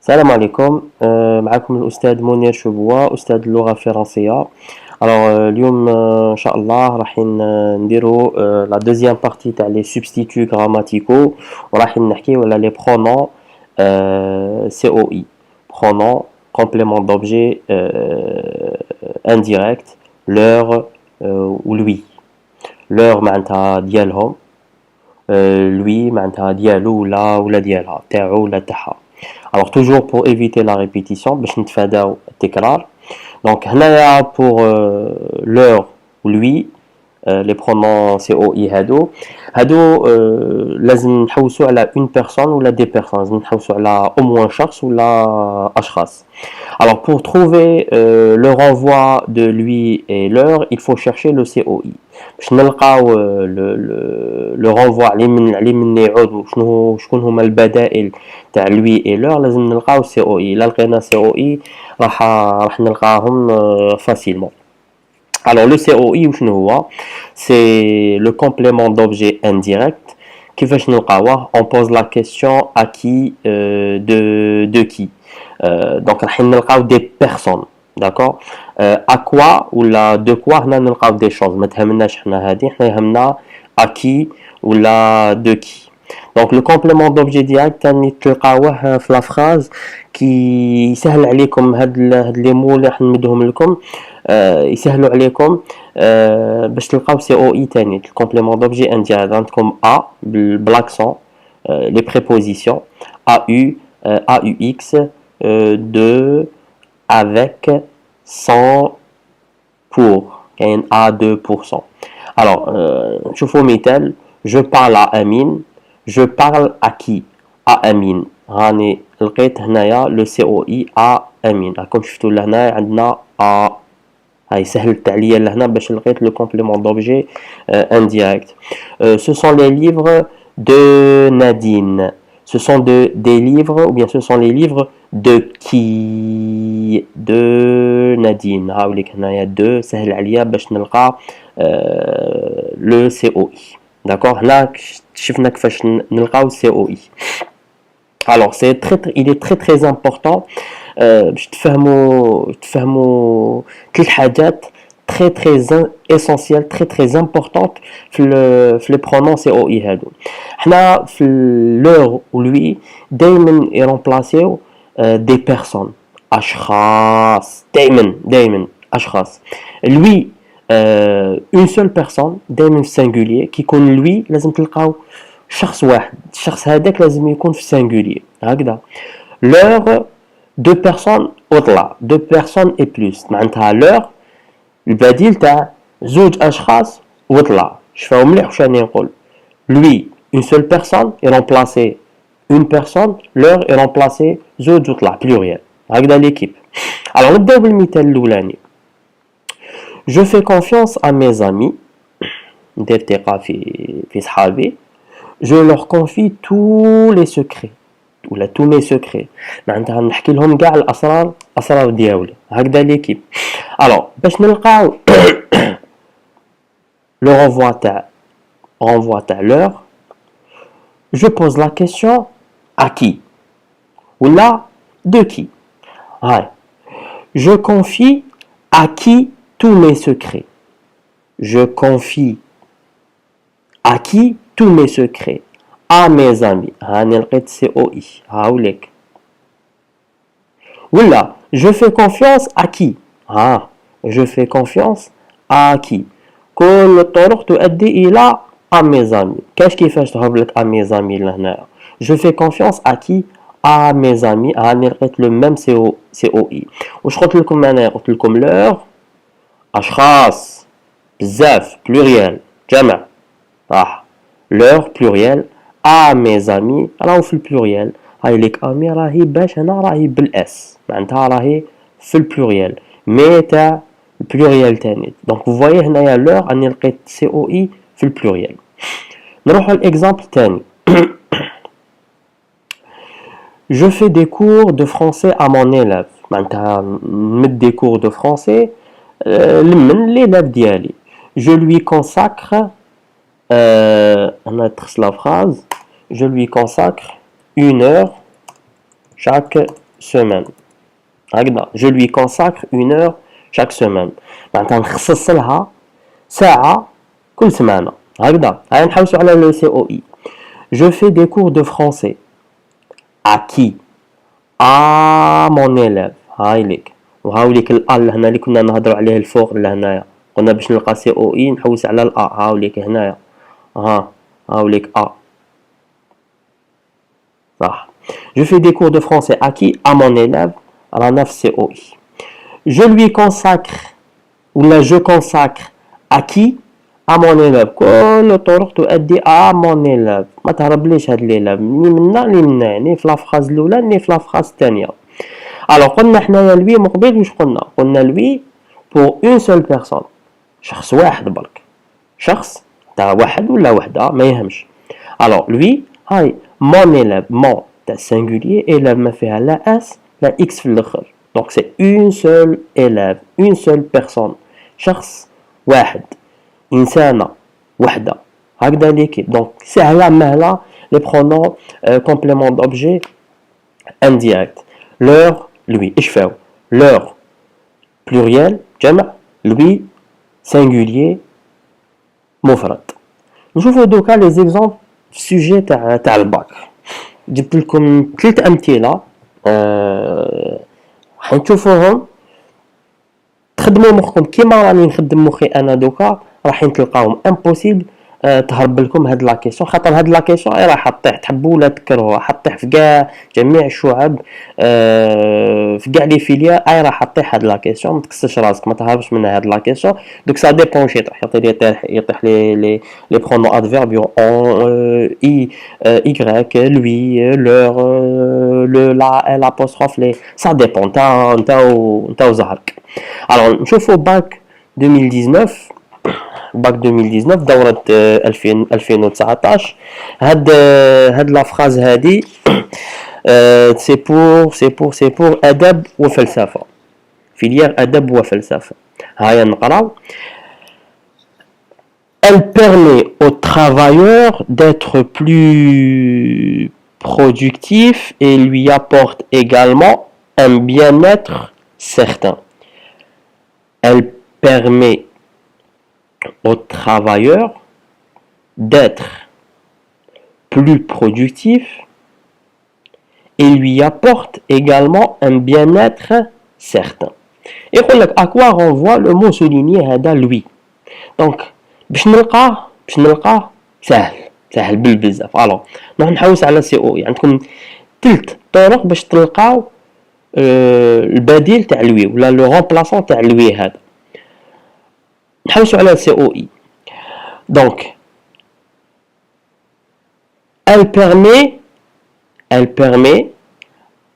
السلام عليكم. معكم الأستاذ منير شبوة، أستاذ اللغة الفرنسية. اليوم إن شاء الله راح نديرو لا دوزيام بارتي تاع لي سوبستيتو غراماتيكو، وراح نحكيو على لي برونون سي او اي، برونون كومبليمون دوبجي انديريكت، لور و لوي. لور معناتها ديالهم، لوي معناتها ديالو ولا ديالها، تاعو ولا تاعها. Alors toujours pour éviter la répétition باش نتفاداو التكرار. Donc هنايا pour l'heure ou lui les pronoms COI هادو لازم نحوسوا على une personne ولا des personnes، لازم نحوسوا على au moins شخص ولا أشخاص. Alors pour trouver le renvoi de lui et l'heure, il faut chercher le COI. باش نلقاو le renvoi اللي من يعود شكون هما البدائل تاع lui et l'heure، لازم نلقاو COI. إلا لقينا COI راح نلقاهم facilement. Alors le COI وشنو هو؟ C'est le complément d'objet indirect. كيفاش نلقاوه؟ On pose la question à qui de qui. Donc راح نلقاو des personnes. D'accord. À quoi ولا de quoi هنا نلقاو des choses. ما تهمناش حنا هادي، حنا يهمنا à qui ولا de qui. Donc le complément d'objet direct تاني تلقاوه في لا فراز كي يسهل عليكم هاد لي مو اللي راح نمدهم لكم، يسهلوا عليكم باش تلقاو سي او اي تاني. الكومبليمون دوبجي انديريكت عندكم ا بالاكسون، لي بريبوزيسيون ا يو، ا يو اكس، de, avec, sans, pour. كاين a 2%. Alors شوفوا مثال. je parle à Amine. je parle à qui؟ à Amine. راني لقيت هنايا لو سي او اي ا امين. راكم شفتوا لهنا عندنا ا، هاي سهلت عليا لهنا باش لقيت لو كومبليمون دوبجي indirect. Ce sont les livres de Nadine. Ce sont des livres, ou bien ce sont les livres de qui؟ de Nadine. هاوليك هنايا de سهل عليا باش نلقى le COI. D'accord. هنا شفنا كيفاش نلقاو COI. Alors il est très très important باش تفهموا ثلاث حاجات très très essentielles très très importantes في les pronoms COI هادو. حنا في l'heure ou lui دائما يرمبلاسيو des personnes، أشخاص، دائما أشخاص. lui une seule personne دائما في singulier. كي يكون lui لازم تلقاو شخص واحد، الشخص هذاك لازم يكون في singulier هكذا. l'heure deux personnes وطلع، deux personnes et plus معناتها l'heure البديل تاع زوج أشخاص وطلع. شفاو مليح واش راني نقول؟ lui une seule personne est remplacé une personne، l'heure est remplacé زوج وطلع pluriel هكذا l'équipe. alors نبداو بالمثال الأولاني. je fais confiance à mes amis. ندير ثقة في صحابي. je leur confie tous les secrets ولا tous mes secrets، معناتها نحكي لهم كاع الاسرار دياولي هكذا ليكيب. الوغ باش نلقاو لو renvoi تاع l'heure، je pose la question à qui ولا de qui. هاي je confie à qui tous mes secrets. je confie à qui tous mes secrets. à mes amis. هاني لقيت سي او اي هاوليك. ولا je fais confiance à qui؟ je fais confiance à qui؟ كل الطرق تؤدي الى à mes amis. كيفاش تهرب لك à mes amis لهنا؟ je fais confiance à qui؟ à mes amis. هاني لقيت لو ميم سي او اي. واش قلت لكم انا؟ قلت لكم l'heure اشخاص بزاف pluriel جمع صح. l'heure pluriel à mes amis راهو في البلوريال. هاي ليك امي راهي باش هنا راهي بالاس معناتها راهي في البلوريال مي تاع البلوريال تاني. دونك فو فوايي هنايا l'heure راني لقيت سي او اي في البلوريال. نروحو لإكزامبل تاني. je fais des cours de français à mon élève. معناتها نمد des cours de français لمن l'élève ديالي. je lui consacre on a la phrase je lui consacre 1 heure chaque semaine. Je lui consacre 1 heure chaque semaine. معناتها نخصص لها ساعة كل سمانة. هكذا نحوسوا على le COI. Je fais des cours de français. À qui? À mon élève. هاي ليك. وهاوليك الأ هنا اللي كنا نهضروا عليه الفوق لهنايا. قلنا باش نلقى COI نحوس على الأ. هاوليك هنايا. هاوليك أ. صح. Je fais des cours de français à qui? À mon élève. على نفس COI. Je lui consacre ولا je consacre à qui? À mon élève. كل الطرق تؤدي à mon élève. ما تهربليش هاد l'élève. ني منا ني منا يعني في لافخاز الأولى ني في لافخاز الثانية. Alors قلنا حنايا لوي مقبل واش قلنا لوي pour une seule personne. شخص واحد برك. شخص تاع واحد ولا وحدة ما يهمش. Alors lui هاي mon élève mon تاع singulier élève ما فيها لا اس لا اكس في الاخر. Donc c'est une seule élève, une seule personne. شخص واحد. إنسانة وحدة. هكذا l'équipe. Donc سهلة مهلة les pronoms complément d'objet indirect. Leur, lui. إيش فاو؟ leur pluriel جمع lui singulier مفرد. نشوفوا دوكا les exemples sujet تاع الباك. جبت لكم 3 أمثلة حنشوفوهم تخدموا مخكم كيما راني نخدم مخي انا دوكا راح تلقاوهم امبوسيبل تهرب لكم هاد لا كيسيون خاطر هاد لا كيسيون راح تطيح تحبوا ولا تكرهوها حطيح في كاع جميع الشعب في كاع لي فيليا راح تطيح هاد لا كيسيون ما تكسش راسك ما تهربش منها هاد لا كيسيون دوك سا ديبون شي يطيح لي برونو ادفيربيون اون اي ايغريك لوي لور لو لا الابوستروف لي سا ديبون نتا وزهرك. Alors نشوفوا باك 2019 باك 2019 دورة 2019 هاد لا فراز هادي سي بور أدب وفلسفة فيليير أدب وفلسفة. هيا نقراو. Elle permet aux travailleurs d'être plus productifs et lui apporte également un bien-être certain. Elle permet aux travailleurs d'être plus productifs et lui apporte également un bien-être certain. Et à quoi renvoie le mot souligné هذا lui. Donc باش نلقاه سهل بالبزاف. alors نروح نحوس على سي او عندكم 3 طرق باش تلقاو البديل تاع لوي ولا لو رومبلاسون تاع لوي هذا. نحوسوا على سي او اي. donc elle permet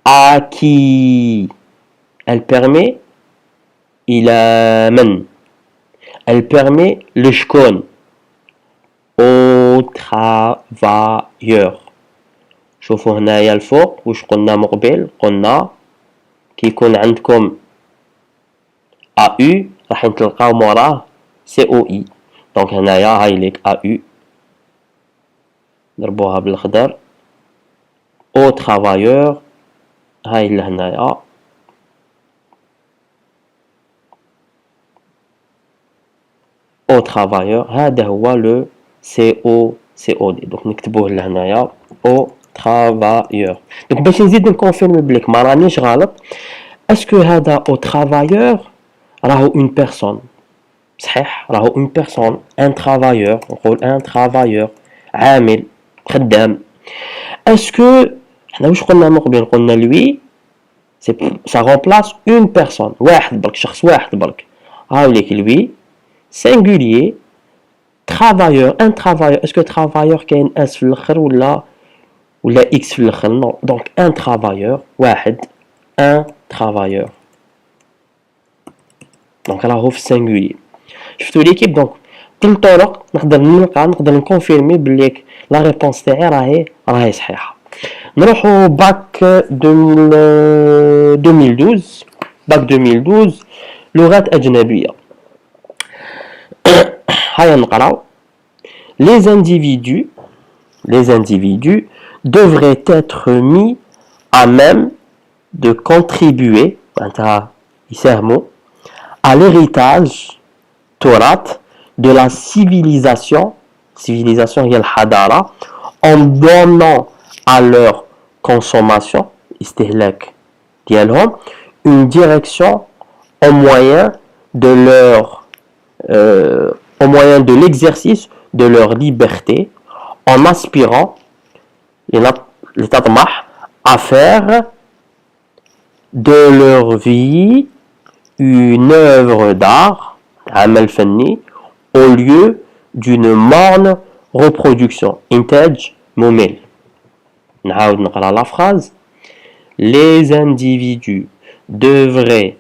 à qui? elle permet إلى من? elle permet لشكون؟ aux travailleurs. شوفوا هنايا الفوق واش قلنا مقبل قلنا كي يكون عندكم AU راح تلقاو موراه COI. دونك هنايا هاي ليك AU ضربوها بالخضر au travailleur هاي لهنايا au travailleur هذا هو لو COD. دونك نكتبوه لهنايا au travailleur. دونك باش نزيد نكونفيرمي بليك ما رانيش غلط اسكو هذا au travailleur راهو une personne صحيح راهو une personne un travailleur نقول un travailleur عامل خدام. اسكو حنا واش قلنا من قبل قلنا لوي ça remplace une personne واحد برك شخص واحد برك. هاوليك لوي singulier travailleur un travailleur. اسكو travailleur كاين اس في الاخر ولا اكس في الاخر؟ نو. دونك un travailleur واحد un travailleur. دونك راهو في السينغولي. شفتوا ليكيب دونك كل طرق نقدر نكونفيرمي بلي لا ريبونس تاعي راهي صحيحه. نروحو باك 2012 باك 2012 لغات اجنبيه. هيا نقراو. les individus devraient être mis à même de contribuer à l'héritage Taurat de la civilisation هي الحضارة en donnant à leur consommation استهلاك ديالهم une direction au moyen de au moyen de l'exercice de leur liberté en aspirant à faire de leur vie une œuvre d'art عمل فني au lieu d'une morne reproduction إنتاج ممل. نعاود نقرأ la phrase. Les individus devraient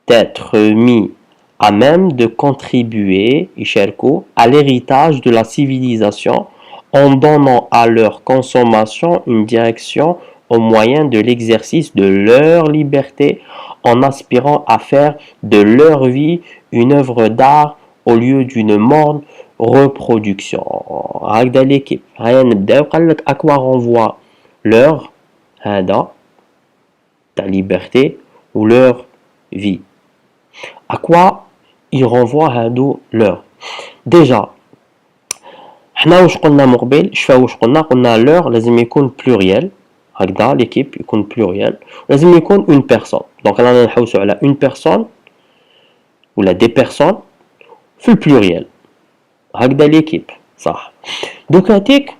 être mis à même de contribuer à l'héritage de la civilisation en donnant à leur consommation une direction au moyen de l'exercice de leur liberté en aspirant à faire de leur vie une œuvre d'art au lieu d'une morne reproduction. هكذا l'équipe. هيا نبداو. قال لك à quoi renvoie leur هذا ta liberté ou leur vie. À quoi il renvoie هادو leur. Déjà حنا واش قلنا مقبل شفا واش قلنا leur لازم يكون pluriel هكذا l'équipe يكون pluriel لازم يكون une personne. donc رانا نحوسوا على une personne ولا des personnes في البلوريال هكذا l'équipe صح. دوك هاتيك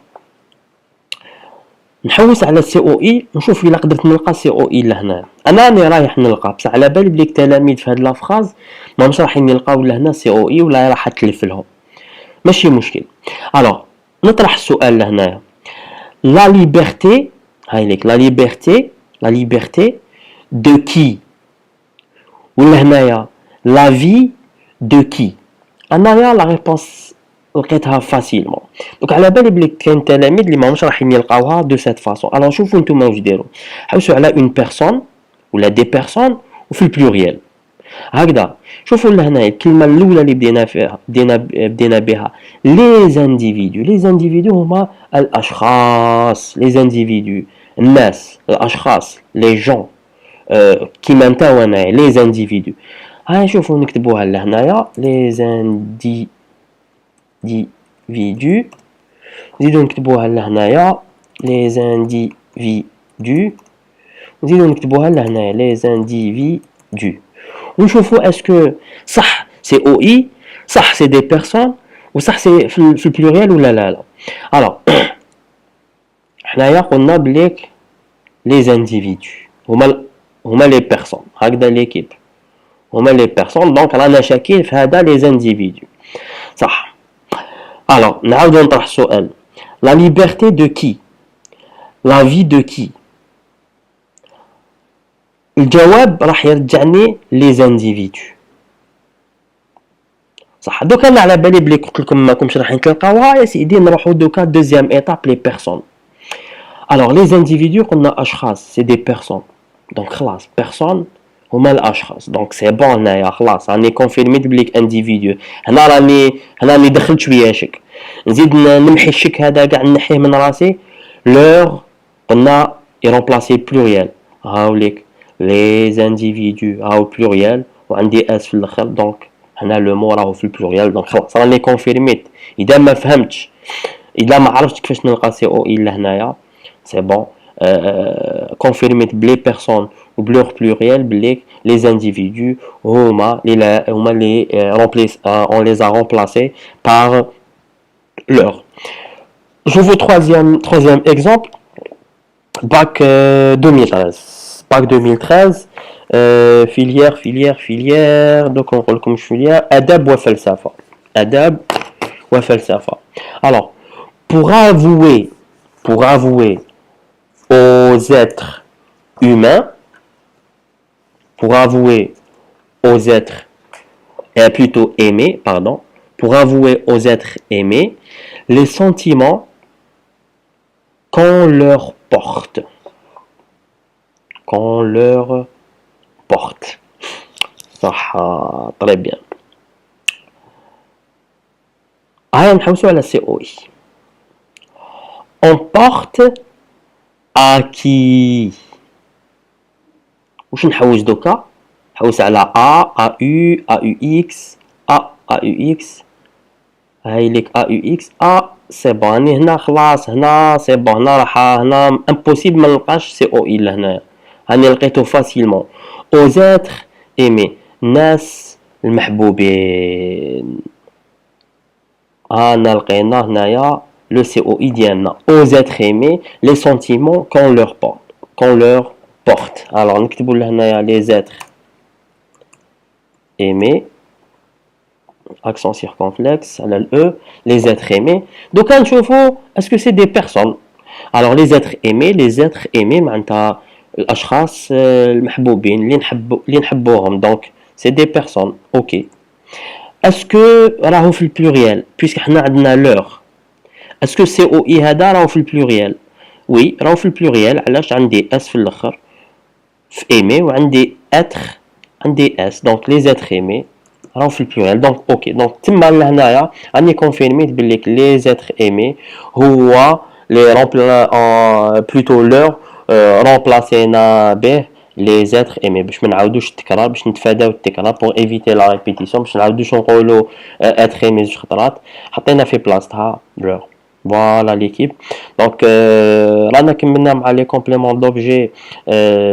نحوس على سي او اي نشوف الا قدرت نلقى سي او اي لهنا. انا راني رايح نلقى بصح على بالي بليك تلاميذ في هاد لافراز ماهمش رايحين يلقاو لهنا سي او اي ولا راح تلف لهم ماشي مشكل. الوغ نطرح السؤال لهنايا. لا ليبرتي هاي ليك لا ليبرتي دو كي ولا هنايا لا في دو كي. انايا لا ريبونس لقيتها فاسيلمون. دونك على بالي بلي كاين تلاميذ اللي ماهمش رايحين يلقاوها دو سيت فاصون. الوغ شوفوا نتوما واش ديروا. حوسوا على اون بيرسون ولا دي بيرسون وفي البلوريال هكذا. شوفوا لهنا الكلمه الاولى اللي بدينا بها لي زانديفيدو. لي زانديفيدو هما الاشخاص. لي زانديفيدو الناس الاشخاص لي جون كيما نتا وانا لي زانديفيدو. هاي شوفوا نكتبوها لهنايا لي زانديفيدو. نزيدو نكتبوها لهنايا لي زانديفيدو. نزيدو نكتبوها لهنايا لي زانديفيدو. ونشوفوا اسكو صح سي او اي صح سي دي بيرسون وصح سي في البلوريال ولا لا. الوغ حنايا قلنا بليك لي زانديفيدو هما لي بيرسون هكذا ليكيب هما لي بيرسون. دونك رانا شاكين في هذا لي زانديفيدو صح. الوغ نعاودو نطرح السؤال. لا ليبرتي دو كي لا في دو كي. الجواب راح يرجعني لي زانديفيدو صح. دوكا انا على بالي بلي قلت لكم ماكمش راح تلقاوها يا سيدي. نروحو دوكا دوزيام ايطاب لي بيرسون. الوغ لي زانديفيدو قلنا اشخاص سي دي بيرسون. دونك خلاص بيرسون هما الاشخاص. دونك سي بون هنايا خلاص راني كونفيرميت بليك انديفيدو. هنا راني دخلت شويه شك. نزيد نمحي الشك هذا كاع نحيه من راسي. لور قلنا يرومبلاسي بلوريال هاوليك les individus هاو pluriel وعندي اس في الاخر. دونك هنا لو مو راهو في البلوريال. دونك خلاص راني كونفيرميت. اذا ما فهمتش اذا ما عرفتش كيفاش نلقى سي او اي لهنايا سي بون كونفيرميت بلي بيرسون وبلور بلوريال بلي les individus هما لي remplacés on les a remplacés par leur. Je vous troisième exemple. Bac 2013. Bac 2013 filière donc on rôle comme filière adab wa falsafa. Adab wa falsafa. Alors pour avouer aux êtres humains, pour avouer aux êtres plutôt aimer pardon, pour avouer aux êtres aimés les sentiments qu'on leur porte. صح très bien. هيا نحوسوا على سي او اي. on porte à qui واش نحوس دوكا؟ نحوس على ا يو يو اكس يو اكس، هاي ليك يو اكس سي بون. راني هنا خلاص، هنا سي بون، هنا راح، هنا امبوسيبل ما نلقاش سي او اي لهنايا، هاني لقيتو فاسيلمون. او زاتر ايمي، الناس المحبوبين، انا لقينا هنايا لو سي او اي ديالنا. او زاتر ايمي لي سونتيمون كون لور بورت، كون لور بورت. الوغ نكتبو لهنايا لي زاتر ايمي accent circonflexe على ال E, les êtres aimés. Donc, est-ce que c'est des personnes? Alors, les êtres aimés, معناتها الأشخاص المحبوبين اللي نحبوهم. Donc, c'est des personnes. Ok. Est-ce que راهو في البلوريال puisque حنا عندنا leur؟ Est-ce que c'est او اي هذا راهو في البلوريال؟ وي راهو في البلوريال. علاش؟ عندي اس في الاخر في ايمي، وعندي اتر عندي اس. دونك لي زيتر ايمي راهو في البلوريال. دونك اوكي. دونك تما لهنايا راني كونفيرميت بليك لي زيتر ايمي هو لي رومبلا بلوتو لور رومبلاسينا به لي زيتر ايمي، باش ما نعاودوش التكرار، باش نتفاداو التكرار بور ايفيتي لا ريبيتيسيون، باش نعاودوش نقولوا اتر ايمي زوج خطرات، حطينا في بلاصتها لور. فوالا ليكيب. دونك رانا كملنا مع لي كومبليمون دوبجي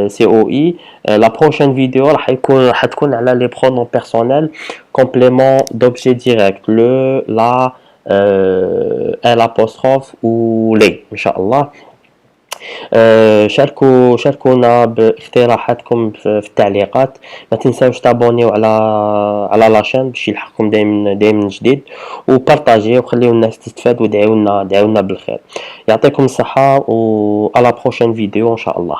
سي او اي. لا بروشين فيديو راح تكون على لي برونون بيرسونيل كومبليمون دوبجي ديريكت، لو لا ال apostrophe و لي ان شاء الله. شاركونا باقتراحاتكم في التعليقات. ما تنساوش تابونيو على لاشين باش يلحقكم دائما جديد، وبارطاجيه وخليو الناس تستفاد، ودعيونا بالخير. يعطيكم الصحه، و على بروشين فيديو ان شاء الله.